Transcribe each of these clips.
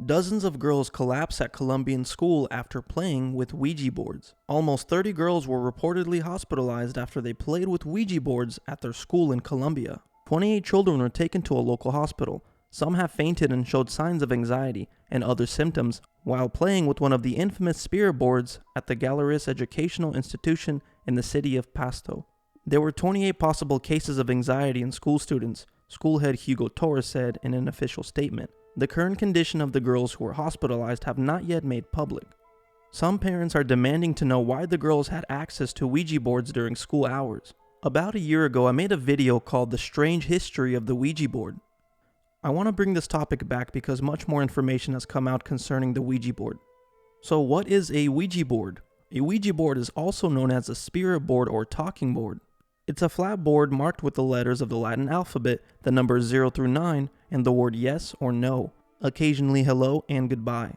Dozens of girls collapsed at Colombian school after playing with Ouija boards. Almost 30 girls were reportedly hospitalized after they played with Ouija boards at their school in Colombia. 28 children were taken to a local hospital. Some have fainted and showed signs of anxiety and other symptoms while playing with one of the infamous spirit boards at the Galeras Educational Institution in the city of Pasto. There were 28 possible cases of anxiety in school students, school head Hugo Torres said in an official statement. The current condition of the girls who were hospitalized have not yet made public. Some parents are demanding to know why the girls had access to Ouija boards during school hours. About a year ago, I made a video called The Strange History of the Ouija Board. I want to bring this topic back because much more information has come out concerning the Ouija board. So what is a Ouija board? A Ouija board is also known as a spirit board or talking board. It's a flat board marked with the letters of the Latin alphabet, the numbers 0 through 9, and the word yes or no, occasionally hello and goodbye.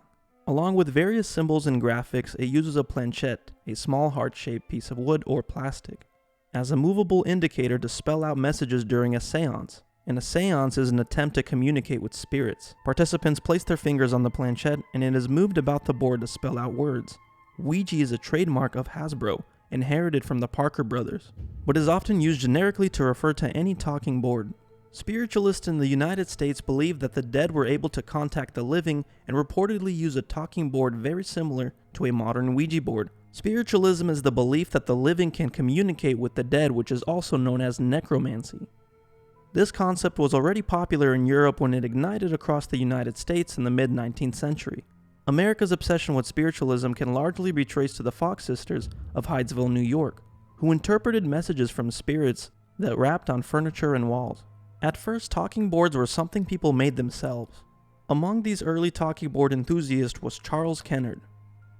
Along with various symbols and graphics, it uses a planchette, a small heart-shaped piece of wood or plastic, as a movable indicator to spell out messages during a seance. And a seance is an attempt to communicate with spirits. Participants place their fingers on the planchette and it is moved about the board to spell out words. Ouija is a trademark of Hasbro, inherited from the Parker brothers, but is often used generically to refer to any talking board. Spiritualists in the United States believe that the dead were able to contact the living and reportedly use a talking board very similar to a modern Ouija board. Spiritualism is the belief that the living can communicate with the dead, which is also known as necromancy. This concept was already popular in Europe when it ignited across the United States in the mid-19th century. America's obsession with spiritualism can largely be traced to the Fox sisters of Hydesville, New York, who interpreted messages from spirits that rapped on furniture and walls. At first, talking boards were something people made themselves. Among these early talking board enthusiasts was Charles Kennard.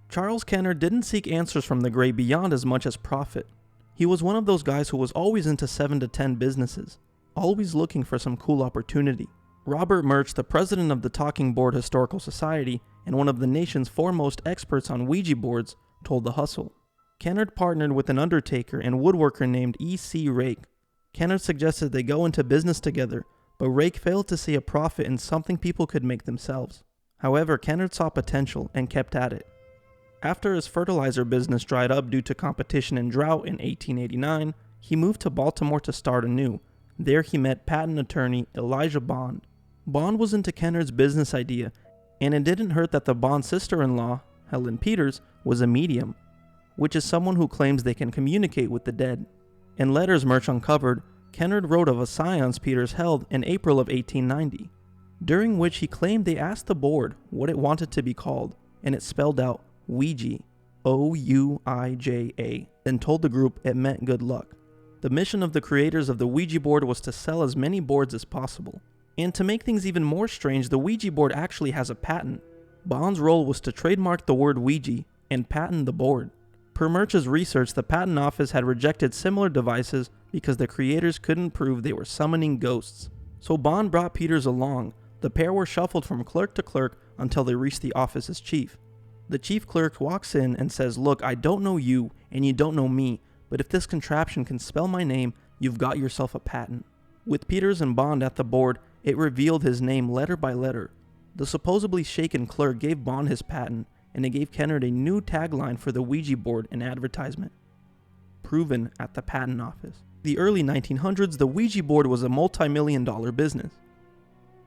Charles Kennard didn't seek answers from the great beyond as much as profit. He was one of those guys who was always into 7 to 10 businesses, always looking for some cool opportunity. Robert Murch, the president of the Talking Board Historical Society and one of the nation's foremost experts on Ouija boards, told The Hustle. Kennard partnered with an undertaker and woodworker named E.C. Rake. Kennard suggested they go into business together, but Rake failed to see a profit in something people could make themselves. However, Kennard saw potential and kept at it. After his fertilizer business dried up due to competition and drought in 1889, he moved to Baltimore to start anew. There he met patent attorney Elijah Bond. Bond was into Kennard's business idea, and it didn't hurt that the Bond sister-in-law, Helen Peters, was a medium, which is someone who claims they can communicate with the dead. In letters Murch uncovered, Kennard wrote of a seance Peters held in April of 1890, during which he claimed they asked the board what it wanted to be called, and it spelled out Ouija, O-U-I-J-A, and told the group it meant good luck. The mission of the creators of the Ouija board was to sell as many boards as possible. And to make things even more strange, the Ouija board actually has a patent. Bond's role was to trademark the word Ouija and patent the board. Per Murch's research, the patent office had rejected similar devices because the creators couldn't prove they were summoning ghosts. So Bond brought Peters along. The pair were shuffled from clerk to clerk until they reached the office's chief. The chief clerk walks in and says, "Look, I don't know you and you don't know me, but if this contraption can spell my name, you've got yourself a patent." With Peters and Bond at the board, it revealed his name letter by letter. The supposedly shaken clerk gave Bond his patent, and it gave Kennard a new tagline for the Ouija board in advertisement: "Proven at the patent office." The early 1900s, the Ouija board was a multi-million-dollar business.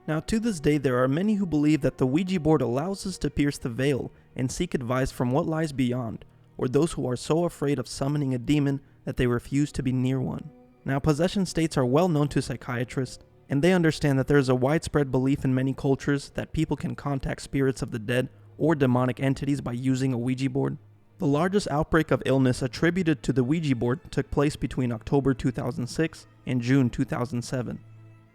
Now to this day, there are many who believe that the Ouija board allows us to pierce the veil and seek advice from what lies beyond, or those who are so afraid of summoning a demon that they refuse to be near one. Now, possession states are well known to psychiatrists, and they understand that there is a widespread belief in many cultures that people can contact spirits of the dead or demonic entities by using a Ouija board. The largest outbreak of illness attributed to the Ouija board took place between October 2006 and June 2007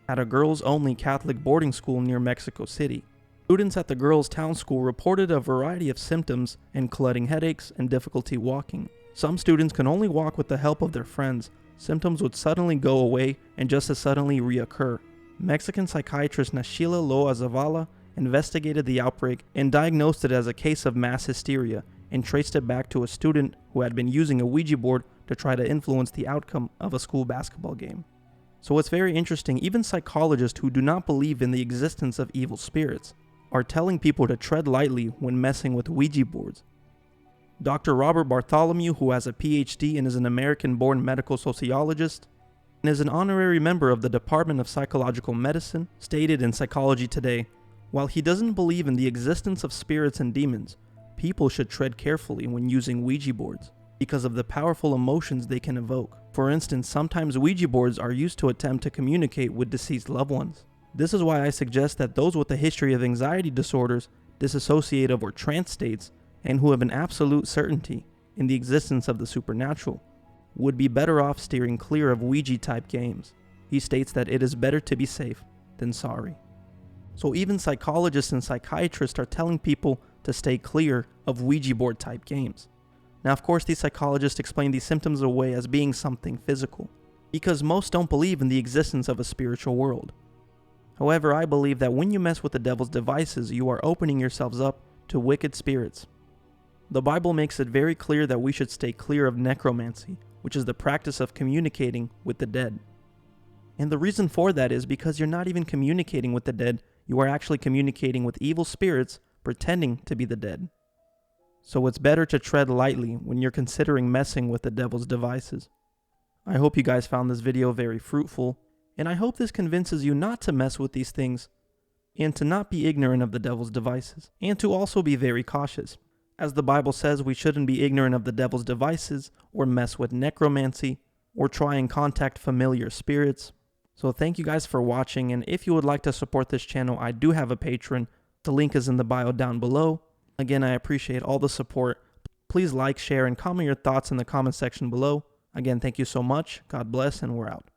at a girls-only Catholic boarding school near Mexico City. Students at the girls' town school reported a variety of symptoms, including headaches and difficulty walking. Some students can only walk with the help of their friends. Symptoms would suddenly go away and just as suddenly reoccur. Mexican psychiatrist Nachila Loa Zavala investigated the outbreak and diagnosed it as a case of mass hysteria and traced it back to a student who had been using a Ouija board to try to influence the outcome of a school basketball game. So it's very interesting, even psychologists who do not believe in the existence of evil spirits are telling people to tread lightly when messing with Ouija boards. Dr. Robert Bartholomew, who has a PhD and is an American-born medical sociologist, and is an honorary member of the Department of Psychological Medicine, stated in Psychology Today, while he doesn't believe in the existence of spirits and demons, people should tread carefully when using Ouija boards because of the powerful emotions they can evoke. For instance, sometimes Ouija boards are used to attempt to communicate with deceased loved ones. This is why I suggest that those with a history of anxiety disorders, dissociative or trance states, and who have an absolute certainty in the existence of the supernatural, would be better off steering clear of Ouija-type games. He states that it is better to be safe than sorry. So even psychologists and psychiatrists are telling people to stay clear of Ouija board-type games. Now, of course, these psychologists explain these symptoms away as being something physical, because most don't believe in the existence of a spiritual world. However, I believe that when you mess with the devil's devices, you are opening yourselves up to wicked spirits. The Bible makes it very clear that we should stay clear of necromancy, which is the practice of communicating with the dead. And the reason for that is because you're not even communicating with the dead, you are actually communicating with evil spirits pretending to be the dead. So it's better to tread lightly when you're considering messing with the devil's devices. I hope you guys found this video very fruitful, and I hope this convinces you not to mess with these things, and to not be ignorant of the devil's devices, and to also be very cautious. As the Bible says, we shouldn't be ignorant of the devil's devices, or mess with necromancy, or try and contact familiar spirits. So thank you guys for watching, and if you would like to support this channel, I do have a Patreon. The link is in the bio down below. Again, I appreciate all the support. Please like, share, and comment your thoughts in the comment section below. Again, thank you so much. God bless, and we're out.